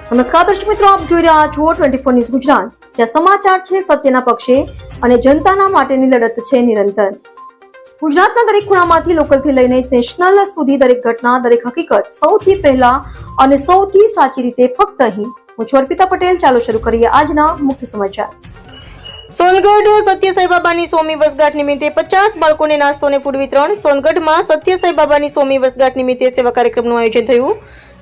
નમસ્કાર દર્શક મિત્રો, આપ જોઈ રહ્યા છો 24 ન્યૂઝ ગુજરાત, જ્યાં સમાચાર છે સત્યના પક્ષે અને જનતાના માટેની લડત છે નિરંતર. ગુજરાતના દરેક ખૂણામાંથી લોકલથી લઈને નેશનલ સુધી દરેક ઘટના, દરેક હકીકત સૌથી પહેલા અને સૌથી સાચી રીતે ફક્ત અહીં. હું છું અર્પિતા પટેલ. ચાલો શરૂ કરીએ આજના મુખ્ય સમાચાર. સોનગઢ સત્ય સાઈ બાબાની 100મી વર્ષગાંઠ નિમિત્તે 50 બાળકોને નાસ્તો અને ફૂડ વિતરણ. સોનગઢમાં સત્ય સાઈ બાબાની 100મી વર્ષગાંઠ નિમિત્તે સેવા કાર્યક્રમનું આયોજન થયું,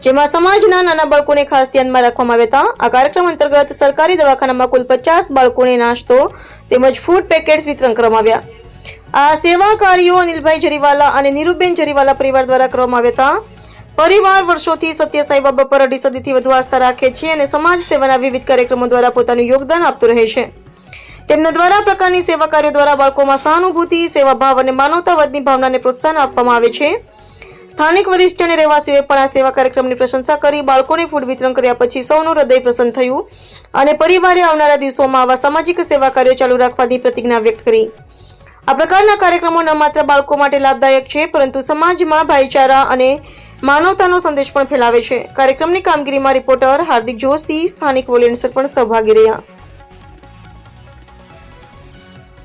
જેમાં સમાજના નાના બાળકોને ખાસ ધ્યાનમાં રાખવામાં આવ્યા હતા. આ કાર્યક્રમ અંતર્ગત સરકારી દવાખાનામાં કુલ 50 બાળકોને નાસ્તો તેમજ ફૂડ પેકેટ્સ વિતરણ કરવામાં આવ્યા. આ સેવા કાર્યો અનિલભાઈ જરીવાલા અને નીરુબેન જરીવાલા પરિવાર દ્વારા કરવામાં આવ્યા હતા. પરિવાર વર્ષોથી સત્ય સાઈ બાબા પર 2.5 સદીથી વધુ આસ્થા રાખે છે અને સમાજ સેવાના વિવિધ કાર્યક્રમો દ્વારા પોતાનું યોગદાન આપતું રહે છે. તેમના દ્વારા પ્રકારની સેવા કાર્યો દ્વારા બાળકોમાં સહાનુભૂતિ, સેવાભાવ અને માનવતાવાદની ભાવનાને પ્રોત્સાહન આપવામાં આવે છે. સ્થાનિક વરિષ્ઠ અને રહેવાસીઓએ પણ આ સેવા કાર્યક્રમની પ્રશંસા કરી. બાળકોને ફૂડ વિતરણ કર્યા પછી સૌનું હૃદય પ્રસન્ન થયું અને પરિવારે આવનારા દિવસોમાં આવા સામાજિક સેવા કાર્યો ચાલુ રાખવાની પ્રતિજ્ઞા વ્યક્ત કરી. આ પ્રકારના કાર્યક્રમો ન માત્ર બાળકો માટે લાભદાયક છે, પરંતુ સમાજમાં ભાઈચારા અને માનવતાનો સંદેશ પણ ફેલાવે છે. કાર્યક્રમની કામગીરીમાં રિપોર્ટર હાર્દિક જોશી, સ્થાનિક વોલેન્ટિયર્સ પણ સહભાગી રહ્યા.